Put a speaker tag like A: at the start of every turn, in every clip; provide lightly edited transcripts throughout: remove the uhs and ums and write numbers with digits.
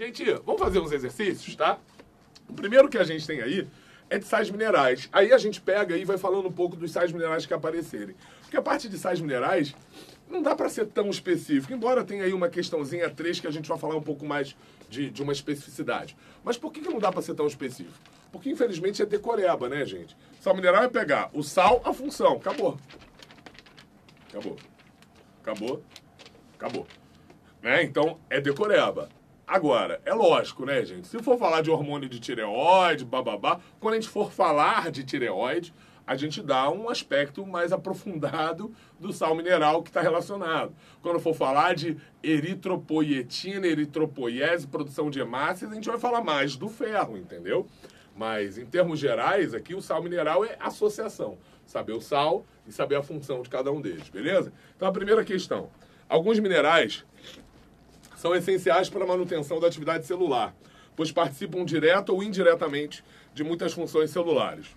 A: Gente, vamos fazer uns exercícios, tá? O primeiro que a gente tem aí é de sais minerais. Aí a gente pega e vai falando um pouco dos sais minerais que aparecerem. Porque a parte de sais minerais não dá para ser tão específico, embora tenha aí uma questãozinha 3 que a gente vai falar um pouco mais de uma especificidade. Mas por que não dá para ser tão específico? Porque, infelizmente, é decoreba, né, gente? Sal mineral é pegar o sal, a função. Acabou. Acabou. Acabou. Acabou. Né? Então, é decoreba. Agora, é lógico, né, gente? Se for falar de hormônio de tireoide, bababá, quando a gente for falar de tireoide, a gente dá um aspecto mais aprofundado do sal mineral que está relacionado. Quando for falar de eritropoietina, eritropoiese, produção de hemácias, a gente vai falar mais do ferro, entendeu? Mas, em termos gerais, aqui o sal mineral é associação. Saber o sal e saber a função de cada um deles, beleza? Então, a primeira questão. Alguns minerais são essenciais para a manutenção da atividade celular, pois participam direta ou indiretamente de muitas funções celulares.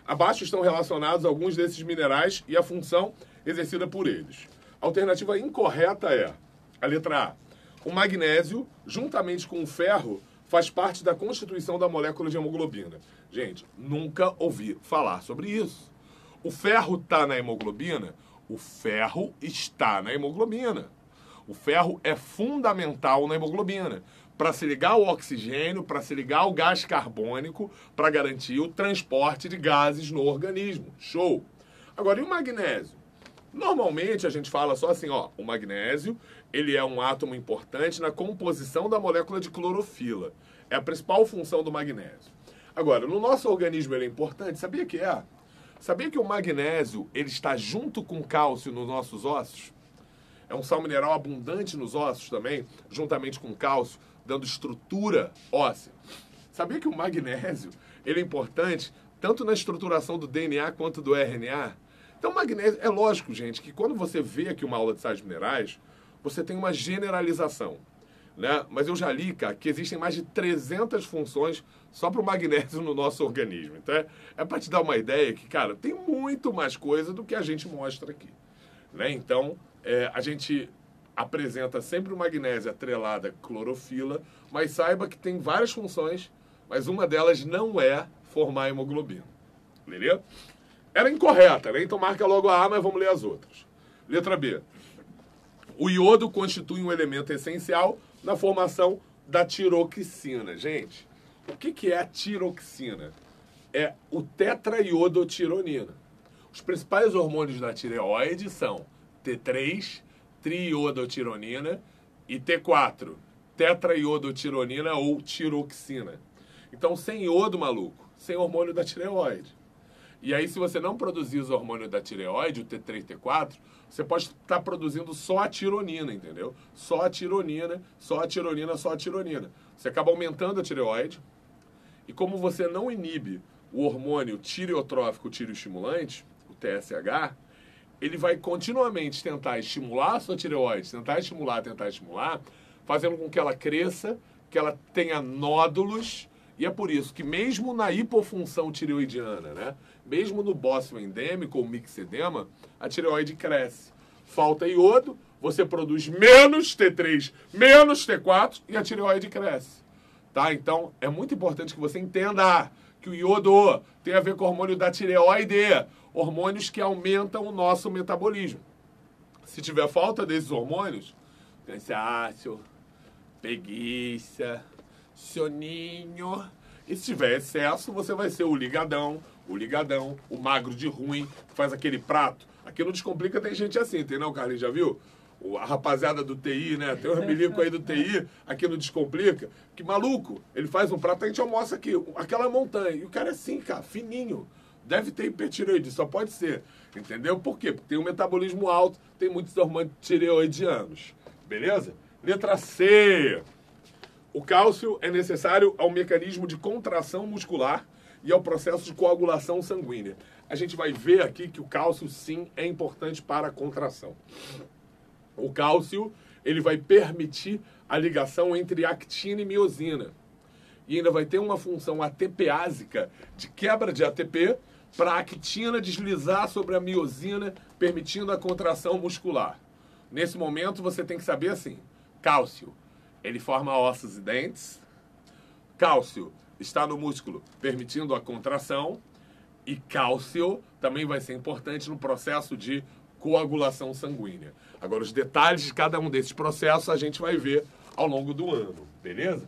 A: Abaixo estão relacionados alguns desses minerais e a função exercida por eles. A alternativa incorreta é a letra A. O magnésio, juntamente com o ferro, faz parte da constituição da molécula de hemoglobina. Gente, nunca ouvi falar sobre isso. O ferro está na hemoglobina? O ferro está na hemoglobina. O ferro é fundamental na hemoglobina para se ligar ao oxigênio, para se ligar ao gás carbônico, para garantir o transporte de gases no organismo. Show! Agora, e o magnésio? Normalmente a gente fala só assim, ó, o magnésio, ele é um átomo importante na composição da molécula de clorofila. É a principal função do magnésio. Agora, no nosso organismo ele é importante, sabia que é? Sabia que o magnésio, ele está junto com o cálcio nos nossos ossos? É um sal mineral abundante nos ossos também, juntamente com cálcio, dando estrutura óssea. Sabia que o magnésio ele é importante tanto na estruturação do DNA quanto do RNA? Então, o magnésio, é lógico, gente, que quando você vê aqui uma aula de sais minerais, você tem uma generalização, né? Mas eu já li, cara, que existem mais de 300 funções só para o magnésio no nosso organismo. Então, é para te dar uma ideia que, cara, tem muito mais coisa do que a gente mostra aqui, né? Então, a gente apresenta sempre o magnésio atrelado à clorofila, mas saiba que tem várias funções, mas uma delas não é formar hemoglobina. Beleza? Era incorreta, né? Então marca logo a A, mas vamos ler as outras. Letra B. O iodo constitui um elemento essencial na formação da tiroxina. Gente, o que é a tiroxina? É o tetraiodotironina. Os principais hormônios da tireoide são T3, triiodotironina, e T4, tetraiodotironina ou tiroxina. Então, sem iodo, maluco, sem hormônio da tireoide. E aí, se você não produzir os hormônios da tireoide, o T3 e T4, você pode estar produzindo só a tironina, entendeu? Só a tironina, só a tironina, só a tironina. Você acaba aumentando a tireoide, e como você não inibe o hormônio tireotrófico tireoestimulante, o TSH, ele vai continuamente tentar estimular a sua tireoide, tentar estimular, fazendo com que ela cresça, que ela tenha nódulos, e é por isso que mesmo na hipofunção tireoidiana, né, mesmo no bócio endêmico ou mixedema, a tireoide cresce. Falta iodo, você produz menos T3, menos T4 e a tireoide cresce. Tá? Então, é muito importante que você entenda que o iodo tem a ver com o hormônio da tireoide, hormônios que aumentam o nosso metabolismo. Se tiver falta desses hormônios, cansaço, preguiça, soninho. E se tiver excesso, você vai ser o ligadão, o magro de ruim, que faz aquele prato. Aqui no Descomplica tem gente assim, tem não, Carlinhos? Já viu? A rapaziada do TI, né? Tem uns milicos aí do TI, aqui no Descomplica, que maluco, ele faz um prato, a gente almoça aqui, aquela montanha. E o cara é assim, cara, fininho. Deve ter hipertireoide, só pode ser. Entendeu? Por quê? Porque tem um metabolismo alto, tem muitos hormônios tireoidianos. Beleza? Letra C. O cálcio é necessário ao mecanismo de contração muscular e ao processo de coagulação sanguínea. A gente vai ver aqui que o cálcio, sim, é importante para a contração. O cálcio, ele vai permitir a ligação entre actina e miosina. E ainda vai ter uma função ATPásica de quebra de ATP para a actina deslizar sobre a miosina, permitindo a contração muscular. Nesse momento, você tem que saber assim, cálcio ele forma ossos e dentes. Cálcio está no músculo, permitindo a contração. E cálcio também vai ser importante no processo de coagulação sanguínea. Agora, os detalhes de cada um desses processos a gente vai ver ao longo do ano, beleza?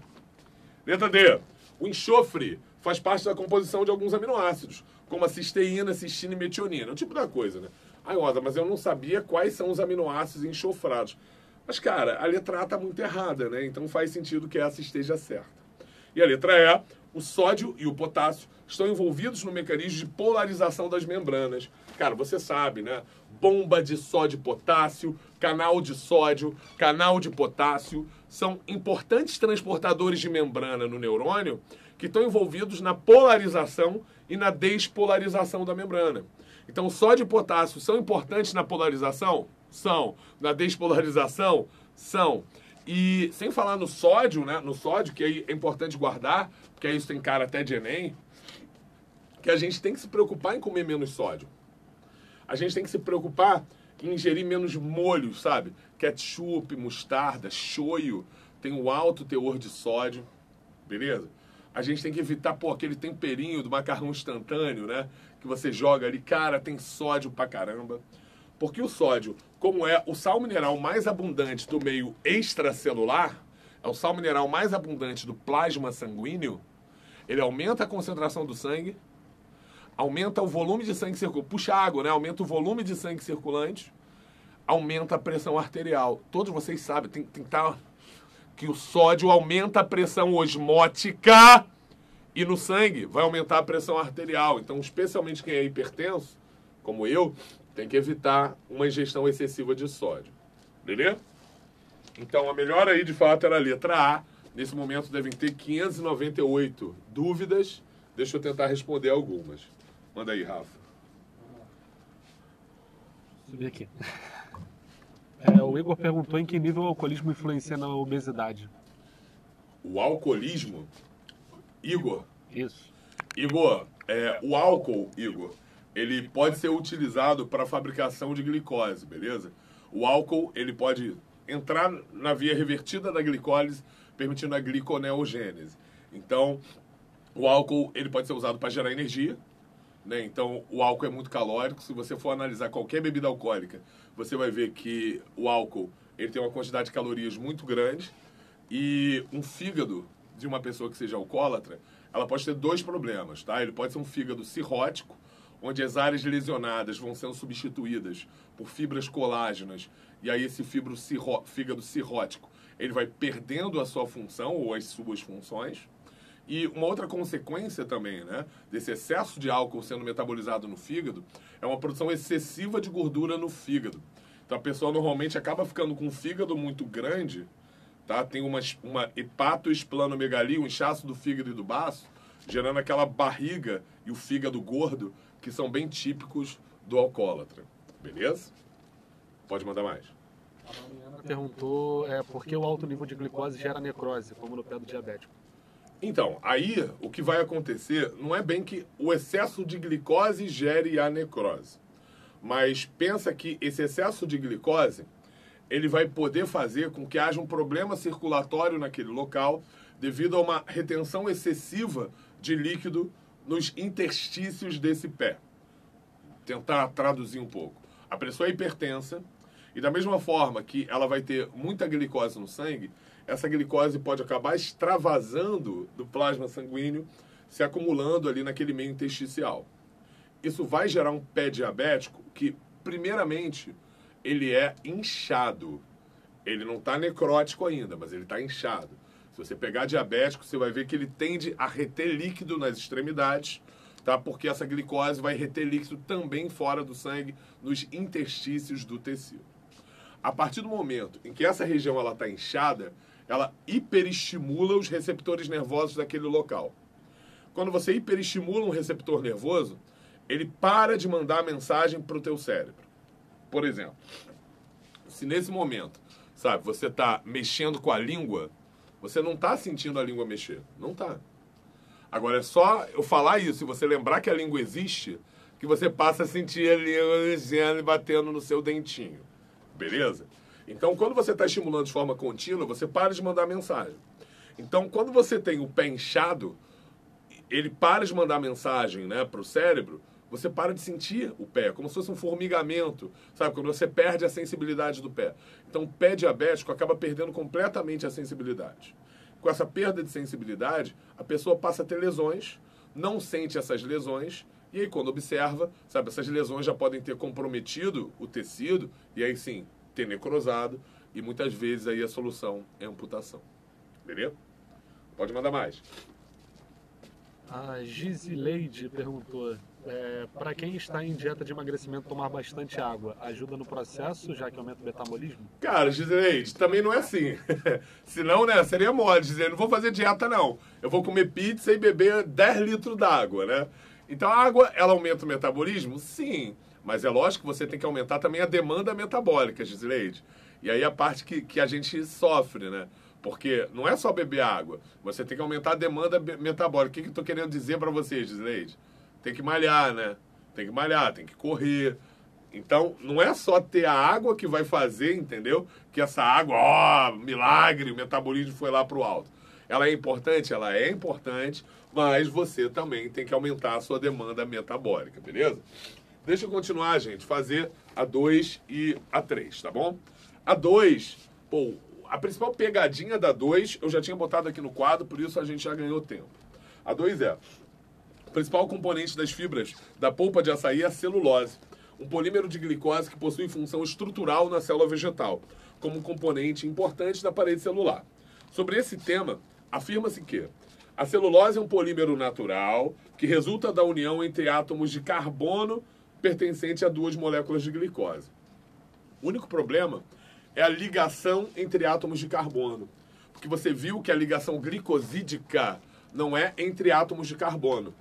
A: Letra D. O enxofre faz parte da composição de alguns aminoácidos, como a cisteína, cistina e metionina. É o tipo da coisa, né? Ai, Oda, mas eu não sabia quais são os aminoácidos enxofrados. Mas, cara, a letra A tá muito errada, né? Então faz sentido que essa esteja certa. E a letra E, o sódio e o potássio estão envolvidos no mecanismo de polarização das membranas. Cara, você sabe, né? Bomba de sódio e potássio, canal de sódio, canal de potássio, são importantes transportadores de membrana no neurônio que estão envolvidos na polarização e na despolarização da membrana. Então, sódio e potássio são importantes na polarização? São. Na despolarização? São. E sem falar no sódio, né? No sódio, que aí é importante guardar, porque isso tem cara até de Enem, que a gente tem que se preocupar em comer menos sódio. A gente tem que se preocupar em ingerir menos molhos, sabe? Ketchup, mostarda, shoyu, tem um alto teor de sódio, beleza? A gente tem que evitar, pô, aquele temperinho do macarrão instantâneo, né? Que você joga ali, cara, tem sódio pra caramba. Porque o sódio, como é o sal mineral mais abundante do meio extracelular, é o sal mineral mais abundante do plasma sanguíneo, ele aumenta a concentração do sangue, aumenta o volume de sangue circulante, puxa água, né? Aumenta o volume de sangue circulante, aumenta a pressão arterial. Todos vocês sabem, tem que estar que o sódio aumenta a pressão osmótica e no sangue vai aumentar a pressão arterial. Então, especialmente quem é hipertenso, como eu, tem que evitar uma ingestão excessiva de sódio. Beleza? Então, a melhor aí, de fato, era a letra A. Nesse momento devem ter 598 dúvidas. Deixa eu tentar responder algumas. Manda aí, Rafa.
B: Subir aqui. O Igor perguntou em que nível o alcoolismo influencia na obesidade.
A: O alcoolismo? Igor.
B: Isso.
A: Igor, o álcool, Igor, ele pode ser utilizado para a fabricação de glicose, beleza? O álcool, ele pode entrar na via revertida da glicólise, permitindo a gliconeogênese. Então, o álcool, ele pode ser usado para gerar energia, né? Então, o álcool é muito calórico. Se você for analisar qualquer bebida alcoólica, você vai ver que o álcool, ele tem uma quantidade de calorias muito grande. E um fígado de uma pessoa que seja alcoólatra, ela pode ter dois problemas, tá? Ele pode ser um fígado cirrótico, onde as áreas lesionadas vão sendo substituídas por fibras colágenas, e aí esse fígado cirrótico, ele vai perdendo a sua função ou as suas funções. E uma outra consequência também, né, desse excesso de álcool sendo metabolizado no fígado, é uma produção excessiva de gordura no fígado. Então a pessoa normalmente acaba ficando com um fígado muito grande, tá? Tem uma hepatoesplanomegalia, um inchaço do fígado e do baço, gerando aquela barriga e o fígado gordo, que são bem típicos do alcoólatra. Beleza? Pode mandar mais.
B: A Mariana perguntou por que o alto nível de glicose gera necrose, como no pé do diabético.
A: Então, aí o que vai acontecer não é bem que o excesso de glicose gere a necrose. Mas pensa que esse excesso de glicose, ele vai poder fazer com que haja um problema circulatório naquele local devido a uma retenção excessiva de líquido nos interstícios desse pé. Tentar traduzir um pouco. A pessoa é hipertensa e da mesma forma que ela vai ter muita glicose no sangue, essa glicose pode acabar extravasando do plasma sanguíneo, se acumulando ali naquele meio intersticial. Isso vai gerar um pé diabético que, primeiramente, ele é inchado. Ele não está necrótico ainda, mas ele está inchado. Se você pegar diabético, você vai ver que ele tende a reter líquido nas extremidades, tá? Porque essa glicose vai reter líquido também fora do sangue, nos interstícios do tecido. A partir do momento em que essa região está inchada, ela hiperestimula os receptores nervosos daquele local. Quando você hiperestimula um receptor nervoso, ele para de mandar a mensagem para o teu cérebro. Por exemplo, se nesse momento, sabe, você está mexendo com a língua, você não está sentindo a língua mexer. Não está. Agora, é só eu falar isso e você lembrar que a língua existe, que você passa a sentir a língua mexendo e batendo no seu dentinho. Beleza? Então, quando você está estimulando de forma contínua, você para de mandar mensagem. Então, quando você tem o pé inchado, ele para de mandar mensagem, né, para o cérebro, você para de sentir o pé, como se fosse um formigamento, sabe? Quando você perde a sensibilidade do pé. Então, o pé diabético acaba perdendo completamente a sensibilidade. Com essa perda de sensibilidade, a pessoa passa a ter lesões, não sente essas lesões, e aí quando observa, sabe, essas lesões já podem ter comprometido o tecido, e aí sim, ter necrosado, e muitas vezes aí a solução é amputação. Beleza? Pode mandar mais.
B: A Gisileide perguntou, para quem está em dieta de emagrecimento, tomar bastante água ajuda no processo, já que aumenta o metabolismo?
A: Cara, Giseleide, também não é assim. Senão, né, seria mole dizer, não vou fazer dieta não. Eu vou comer pizza e beber 10 litros d'água, né? Então a água, ela aumenta o metabolismo? Sim. Mas é lógico que você tem que aumentar também a demanda metabólica, Giseleide. E aí a parte que a gente sofre, né? Porque não é só beber água, você tem que aumentar a demanda metabólica. O que eu tô querendo dizer para vocês, Giseleide? Tem que malhar, né? Tem que malhar, tem que correr. Então, não é só ter a água que vai fazer, entendeu? Que essa água, ó, milagre, o metabolismo foi lá pro alto. Ela é importante, mas você também tem que aumentar a sua demanda metabólica, beleza? Deixa eu continuar, gente, fazer a 2 e a 3, tá bom? A 2, pô, a principal pegadinha da 2, eu já tinha botado aqui no quadro, por isso a gente já ganhou tempo. A 2 é: o principal componente das fibras da polpa de açaí é a celulose, um polímero de glicose que possui função estrutural na célula vegetal, como um componente importante da parede celular. Sobre esse tema, afirma-se que a celulose é um polímero natural que resulta da união entre átomos de carbono pertencente a 2 moléculas de glicose. O único problema é a ligação entre átomos de carbono, porque você viu que a ligação glicosídica não é entre átomos de carbono,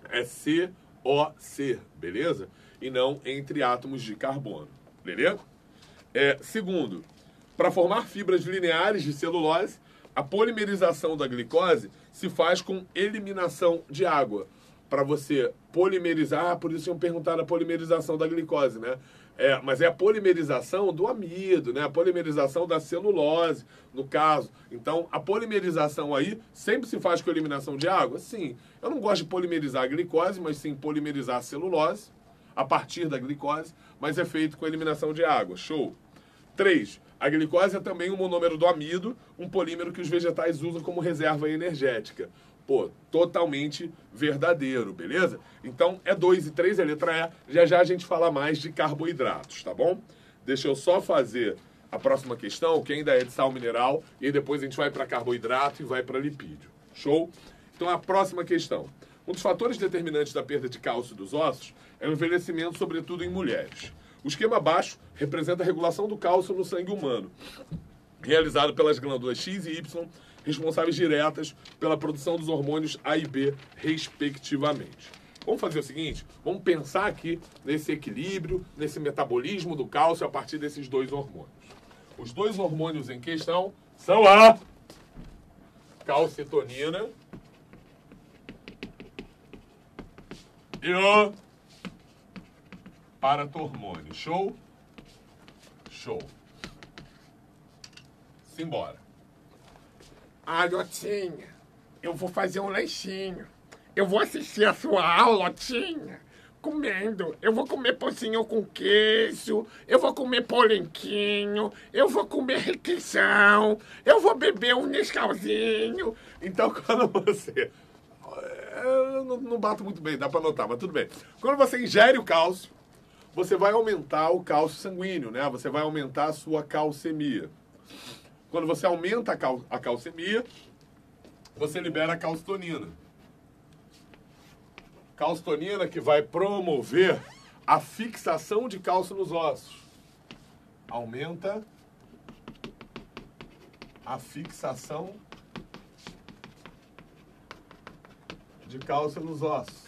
A: é COC, beleza? E não entre átomos de carbono, beleza? Segundo, para formar fibras lineares de celulose, a polimerização da glicose se faz com eliminação de água. Para você polimerizar, por isso iam perguntar a polimerização da glicose, né? Mas é a polimerização do amido, né? A polimerização da celulose, no caso. Então, a polimerização aí sempre se faz com eliminação de água? Sim. Eu não gosto de polimerizar a glicose, mas sim polimerizar a celulose a partir da glicose, mas é feito com eliminação de água. Show! 3. A glicose é também um monômero do amido, um polímero que os vegetais usam como reserva energética. Pô, totalmente verdadeiro, beleza? Então, 2 e 3 é letra E. Já já a gente fala mais de carboidratos, tá bom? Deixa eu só fazer a próxima questão, que ainda é de sal mineral, e aí depois a gente vai para carboidrato e vai para lipídio. Show? Então, a próxima questão. Um dos fatores determinantes da perda de cálcio dos ossos é o envelhecimento, sobretudo em mulheres. O esquema abaixo representa a regulação do cálcio no sangue humano, realizado pelas glândulas X e Y, responsáveis diretas pela produção dos hormônios A e B, respectivamente. Vamos fazer o seguinte, vamos pensar aqui nesse equilíbrio, nesse metabolismo do cálcio a partir desses 2 hormônios. Os 2 hormônios em questão são a calcitonina e o paratormônio. Show? Show. Simbora.
C: Ah, Lotinha, eu vou fazer um lanchinho. Eu vou assistir a sua aula, Lotinha, comendo. Eu vou comer pãozinho com queijo, eu vou comer polenquinho, eu vou comer requeijão, eu vou beber um Nescauzinho.
A: Então, quando você... Eu não bato muito bem, dá pra notar, mas tudo bem. Quando você ingere o cálcio, você vai aumentar o cálcio sanguíneo, né? Você vai aumentar a sua calcemia. Quando você aumenta a calcemia, você libera a calcitonina. Calcitonina que vai promover a fixação de cálcio nos ossos. Aumenta a fixação de cálcio nos ossos.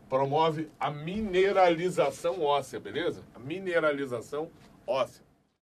A: Promove a mineralização óssea, beleza? A mineralização óssea.